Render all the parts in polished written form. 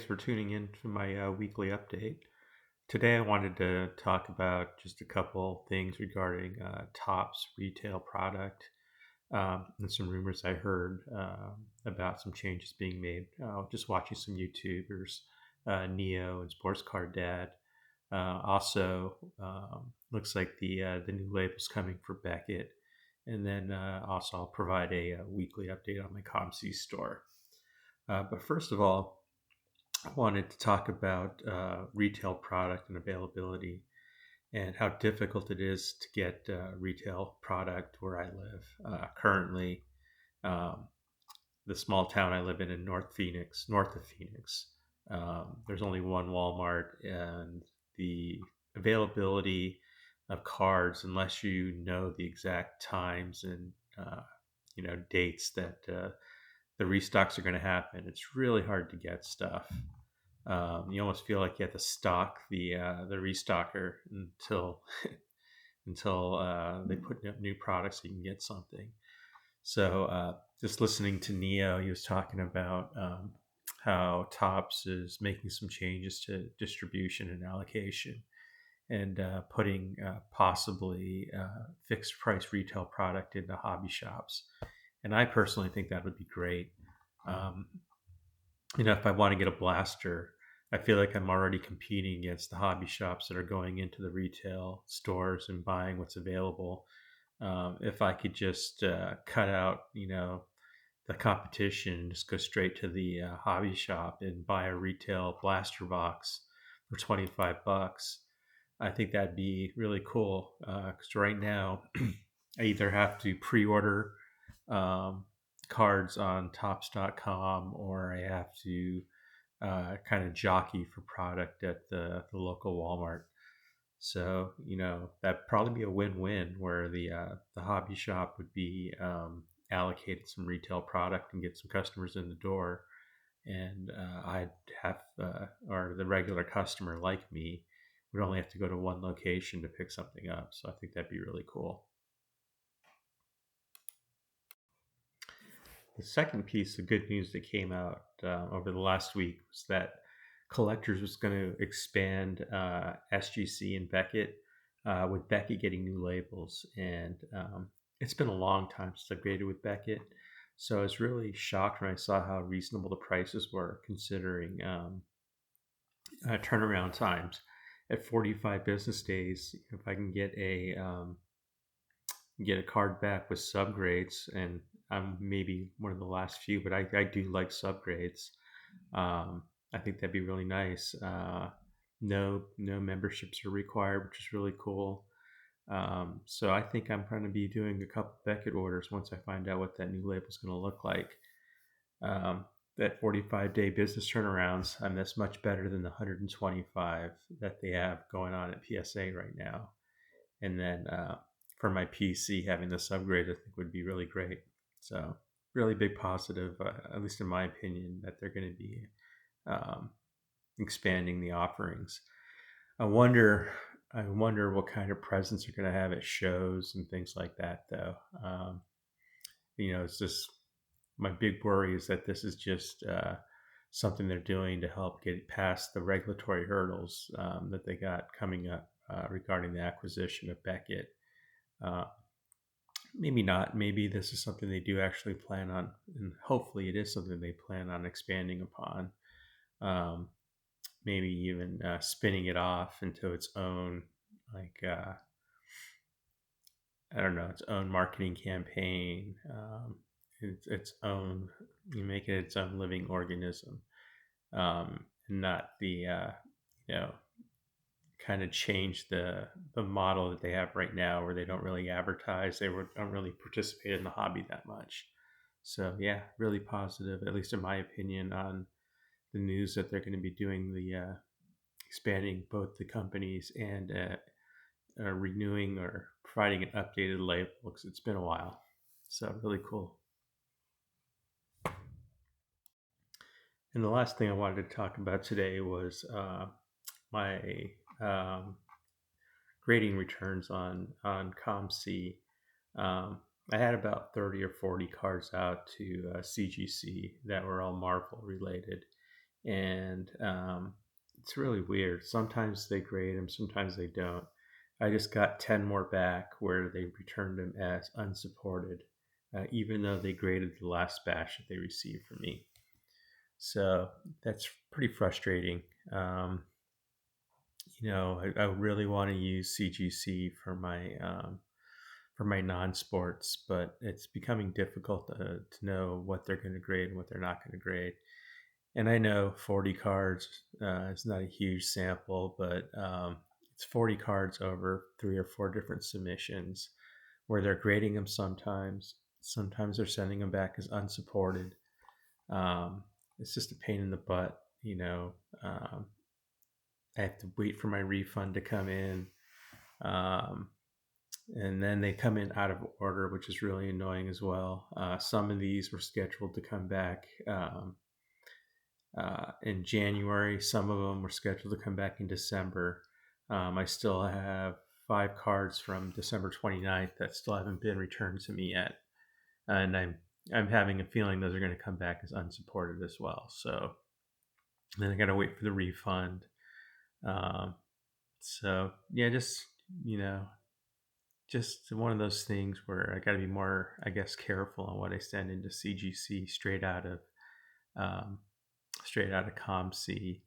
for tuning in to my weekly update. Today, I wanted to talk about just a couple things regarding Topps retail product and some rumors I heard about some changes being made. Just watching some YouTubers, Neo and Sports Card Dad. Also, looks like the new label's coming for Beckett, and then also I'll provide a weekly update on my COMC store. But first of all, I wanted to talk about retail product and availability and how difficult it is to get retail product where I live. Currently, um, the small town I live in north of Phoenix, there's only one Walmart, and the availability of cards, unless you know the exact times and dates that the restocks are going to happen, it's really hard to get stuff. You almost feel like you have to stalk the restocker until until they put up new products so you can get something. So just listening to Neo, he was talking about how Topps is making some changes to distribution and allocation and putting possibly fixed price retail product into hobby shops. And I personally think that would be great. Um, if I want to get a blaster, I feel like I'm already competing against the hobby shops that are going into the retail stores and buying what's available. If I could just cut out, the competition and just go straight to the hobby shop and buy a retail blaster box for $25, I think that'd be really cool. Because right now, I either have to pre-order um, cards on Topps.com, or I have to kind of jockey for product at the local Walmart. So that'd probably be a win-win where the hobby shop would be allocated some retail product and get some customers in the door, and I'd have or the regular customer like me would only have to go to one location to pick something up. So I think that'd be really cool. The second piece of good news that came out over the last week was that Collectors was going to expand SGC and Beckett, with Beckett getting new labels. And it's been a long time since I've graded with Beckett. So I was really shocked when I saw how reasonable the prices were, considering turnaround times. At 45 business days, if I can get a card back with subgrades, and I'm maybe one of the last few, but I do like subgrades. I think that'd be really nice. No memberships are required, which is really cool. So I think I'm going to be doing a couple Beckett orders once I find out what that new label is going to look like. That 45-day business turnarounds, that's much better than the 125 that they have going on at PSA right now. And then for my PC, having the subgrade, I think would be really great. So really big positive, at least in my opinion, that they're going to be um, expanding the offerings. I wonder, I wonder what kind of presence they're going to have at shows and things like that, though. It's just my big worry is that this is just something they're doing to help get past the regulatory hurdles that they got coming up regarding the acquisition of Beckett. Uh, Maybe not. Maybe this is something they do actually plan on, and hopefully it is something they plan on expanding upon. Um, Maybe even spinning it off into its own, like I don't know, its own marketing campaign, its own, you make it its own living organism, and not the you know kind of change the model that they have right now, where they don't really advertise, don't really participate in the hobby that much. So yeah, really positive, at least in my opinion, on the news that they're going to be doing the expanding both the companies and renewing or providing an updated label, because it's been a while. So really cool. And the last thing I wanted to talk about today was my grading returns on COMC. I had about 30 or 40 cards out to CGC that were all Marvel related, and it's really weird. Sometimes they grade them, sometimes they don't. I just got 10 more back where they returned them as unsupported, even though they graded the last batch that they received from me. So that's pretty frustrating. Um, I really want to use CGC for my non-sports, but it's becoming difficult to know what they're going to grade and what they're not going to grade. And I know 40 cards is not a huge sample, but it's 40 cards over 3 or 4 different submissions where they're grading them sometimes. Sometimes they're sending them back as unsupported. Um, it's just a pain in the butt, you know. I have to wait for my refund to come in. Um, and then they come in out of order, which is really annoying as well. Some of these were scheduled to come back in January. Some of them were scheduled to come back in December. I still have 5 cards from December 29th that still haven't been returned to me yet, and I'm having a feeling those are going to come back as unsupported as well. So then I got to wait for the refund. Um, so yeah, just you know, just one of those things where I got to be more, I guess, careful on what I send into CGC um, straight out of COMC.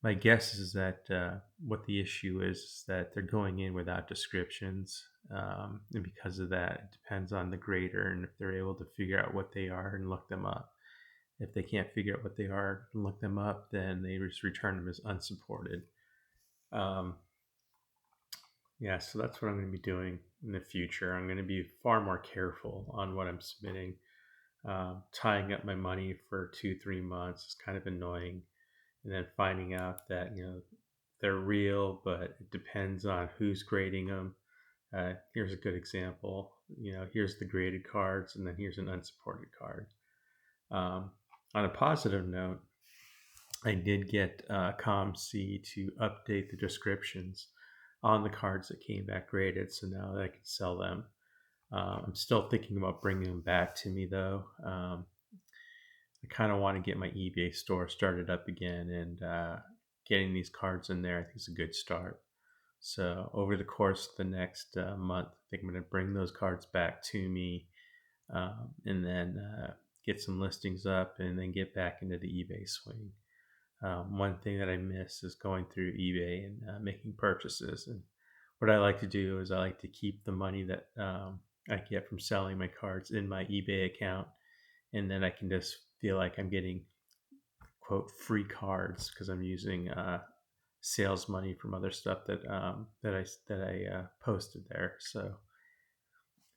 My guess is that what the issue is that they're going in without descriptions, and because of that, it depends on the grader and if they're able to figure out what they are and look them up. If they can't figure out what they are and look them up, then they just return them as unsupported. Um, Yeah, so that's what I'm going to be doing in the future. I'm going to be far more careful on what I'm submitting. Tying up my money for 2, 3 months is kind of annoying, and then finding out that they're real, but it depends on who's grading them. Here's a good example. Here's the graded cards, and then here's an unsupported card. On a positive note, I did get COMC to update the descriptions on the cards that came back graded, so now that I can sell them. I'm still thinking about bringing them back to me though. I kind of want to get my eBay store started up again, and getting these cards in there I think is a good start. So over the course of the next month, I think I'm going to bring those cards back to me, and then get some listings up, and then get back into the eBay swing. One thing that I miss is going through eBay and making purchases. And what I like to do is I like to keep the money that I get from selling my cards in my eBay account, and then I can just feel like I'm getting quote free cards because I'm using sales money from other stuff that I posted there. So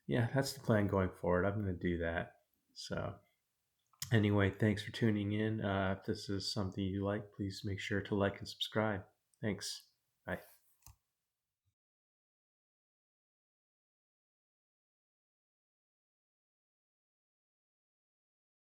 yeah, that's the plan going forward. I'm going to do that. So anyway, thanks for tuning in. If this is something you like, please make sure to like and subscribe. Thanks. Bye.